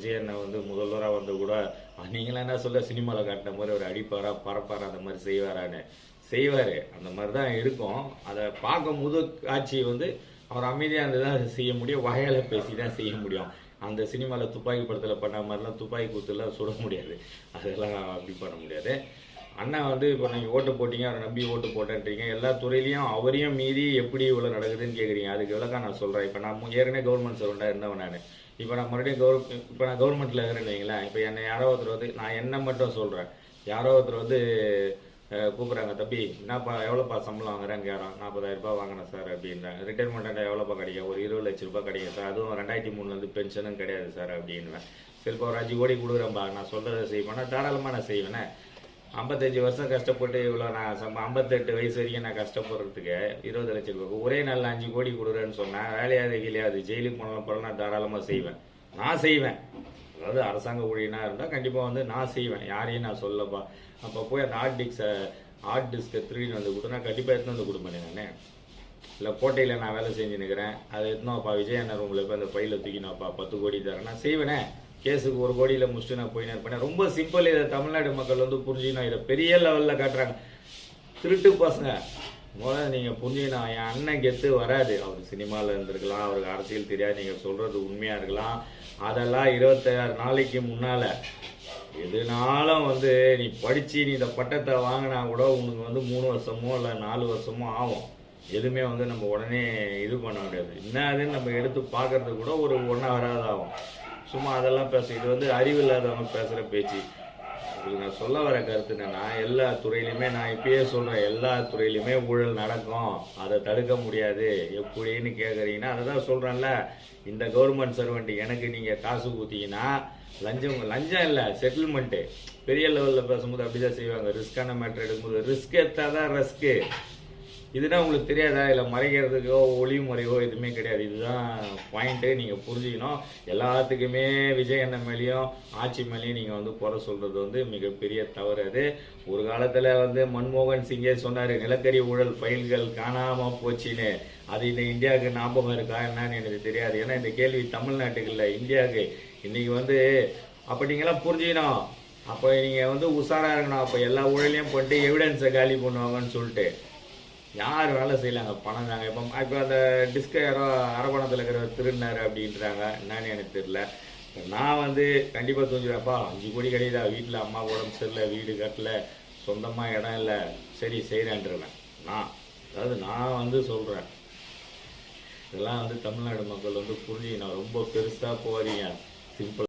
விஜய் அண்ணன் வந்து முதல்வராக வந்து கூட நீங்களாம் என்ன சொல்ல சினிமாவில் காட்டின மாதிரி ஒரு அடிப்பாரா பரப்பாரா அந்த மாதிரி செய்வாரான்னு செய்வார். அந்த மாதிரி தான் இருக்கும். அதை பார்க்கும் போது காட்சி வந்து அவர் அமைதியாக இருந்து தான் அதை செய்ய முடியும், வகையால் பேசி தான் செய்ய முடியும். அந்த சினிமாவில் துப்பாக்கி படத்தில் பண்ண மாதிரிலாம் துப்பாக்கி குத்துலாம் சுட முடியாது, அதெல்லாம் அப்படி பண்ண முடியாது. அண்ணா வந்து இப்போ நீங்கள் ஓட்டு போட்டீங்க, அவரை நம்பி ஓட்டு போட்டேன்றீங்க, எல்லா துறையிலையும் அவரையும் மீறி எப்படி இவ்வளோ நடக்குதுன்னு கேட்குறீங்க. அதுக்கு விளக்கம் நான் சொல்கிறேன். இப்போ நான் ஏற்கனவே கவர்மெண்ட் சர்வெண்ட்டாக இருந்தவன் நான். இப்போ நான் மறுபடியும் இப்போ நான் கவர்மெண்ட்டில் இருக்கிறேன்னு வைங்களேன். இப்போ என்னை யாரோ ஒருத்தர் வந்து, நான் என்ன மட்டும் சொல்கிறேன், யாரோ ஒருத்தர் வந்து கூப்பிட்றாங்க, தம்பி என்னப்பா எவ்வளோப்பா சம்பளம் வாங்குறேன்னு கேட்குறான். 40,000 ரூபாய் வாங்கினேன் சார் அப்படின்றாங்க. ரிட்டைர்மெண்ட் எவ்வளோப்பா கிடைக்கும்? ஒரு 20 லட்ச ரூபாய் கிடைக்கும் சார், அதுவும் 2003 பென்ஷனும் கிடையாது சார் அப்படின்வேன். சரிப்பா ஒரு 5 கோடி கொடுக்குறேன்ப்பா, நான் சொல்கிறத செய்வேன், நான் தாராளமாக நான் செய்வேனே. 55 வருஷம் கஷ்டப்பட்டு இவ்வளோ நான் 58 வயசு வரைக்கும் நான் கஷ்டப்படுறதுக்கு 20 லட்சம் ரூபாய் ஒரே நாளில் 5 கோடி கொடுக்குறேன்னு சொன்னேன். வேலையாது இல்லையாது ஜெயிலுக்கு போனாலும் நான் தாராளமாக செய்வேன், நான் செய்வேன். அதாவது அரசாங்க ஊழியனாக இருந்தால் கண்டிப்பாக வந்து நான் செய்வேன், யாரையும் நான் சொல்லப்பா. அப்போ போய் அந்த ஹார்ட் டிஸ்கை திருடின்னு வந்து கொடுத்தா கண்டிப்பாக எடுத்துன்னு வந்து கொடுப்பேன். நான் இல்லை கோட்டையில் நான் வேலை செஞ்சு நிற்கிறேன், அதை எடுத்துனோப்பா விஜய் அண்ணன் ரூமில் போய் அந்த பையில் தூக்கினோப்பா 10 கோடி தரேன், நான் செய்வேனே. கேஸுக்கு 1 கோடியில் முடிச்சுட்டு நான் போய் இருப்பேன். ரொம்ப சிம்பிள். இதை தமிழ்நாடு மக்கள் வந்து புரிஞ்சுக்கணும். இதை பெரிய லெவலில் காட்டுறாங்க திருட்டு பசங்க. முதல்ல நீங்கள் புரிஞ்சுக்கணும், என் அண்ணன் கெத்து வராது. அவர் சினிமாவில் இருந்திருக்கலாம், அவருக்கு அரசியல் தெரியாது, நீங்கள் சொல்கிறது உண்மையாக இருக்கலாம். அதெல்லாம் 26 நாளைக்கு முன்னால் எதுனாலும் வந்து நீ படித்து நீ இந்த பட்டத்தை வாங்கினா கூட உனக்கு வந்து 3 வருஷமோ இல்லை 4 வருஷமோ ஆகும். எதுவுமே வந்து நம்ம உடனே இது பண்ண முடியாது. என்னதுன்னு நம்ம எடுத்து பார்க்கறதுக்கு கூட ஒரு 1 hour ஆகும். சும்மா அதெல்லாம் பேச, இது வந்து அறிவு இல்லாதவங்க பேசுகிற பேச்சு. உங்களுக்கு நான் சொல்ல வர கருத்து என்னன்னா, எல்லா துறையிலுமே நான் இப்பயே சொல்கிறேன், எல்லா துறையிலுமே ஊழல் நடக்கும், அதை தடுக்க முடியாது. எப்படின்னு கேட்குறீங்கன்னா அதை தான் சொல்கிறேன்ல. இந்த கவர்மெண்ட் சர்வெண்ட் எனக்கு நீங்கள் காசு ஊற்றிங்கன்னா லஞ்சம் இல்லை செட்டில்மெண்ட்டு. பெரிய லெவலில் பேசும்போது அப்படி தான் செய்வாங்க. ரிஸ்க்கான மேட்ரு எடுக்கும்போது ரிஸ்க் எடுத்தால் தான் ரிஸ்க்கு. இதுதான் உங்களுக்கு தெரியாதா? இல்லை மறைக்கிறதுக்கோ ஒளிவு முறையோ எதுவுமே கிடையாது. இதுதான் பாயிண்ட்டு, நீங்கள் புரிஞ்சுக்கணும். எல்லாத்துக்குமே விஜய் அண்ணன் மேலேயும் ஆட்சி மேலேயும் நீங்கள் வந்து குறை சொல்கிறது வந்து மிகப்பெரிய தவறு. அது ஒரு காலத்தில் வந்து மன்மோகன் சிங்கே சொன்னார், நிலக்கரி ஊழல் ஃபைல்கள் காணாமல் போச்சுன்னு. அது இந்த இந்தியாவுக்கு ஞாபகம் இருக்கா என்னன்னு எனக்கு தெரியாது. ஏன்னா இந்த கேள்வி தமிழ்நாட்டுக்கு இல்லை, இந்தியாவுக்கு. இன்றைக்கி வந்து அப்போ நீங்களாம் புரிஞ்சுக்கணும். அப்போ நீங்கள் வந்து உஷாராக இருக்கணும். அப்போ எல்லா ஊழலையும் பண்ணிட்டு எவிடன்ஸை காலி பண்ணுவாங்கன்னு சொல்லிட்டு யார் வேலை செய்யலாங்க, பணம் தாங்க. இப்போ அந்த டிஸ்கை யாரோ அரக்கோணத்தில் இருக்கிற திருடினார் அப்படின்றாங்க, என்னன்னு எனக்கு தெரியல. நான் வந்து கண்டிப்பாக தூஞ்சுவேன்ப்பா. 5 கோடி கிடையாதா, வீட்டில் அம்மா உடம்பு சரியில்லை, வீடு கட்டல, சொந்தமாக இடம் இல்லை, சரி செய்கிறேன்ருவேன் நான். அதாவது நான் வந்து சொல்கிறேன், இதெல்லாம் வந்து தமிழ்நாடு மக்கள் வந்து புரிஞ்சுக்கணும். ரொம்ப பெருசாக போகிறீங்க, சிம்பிள்.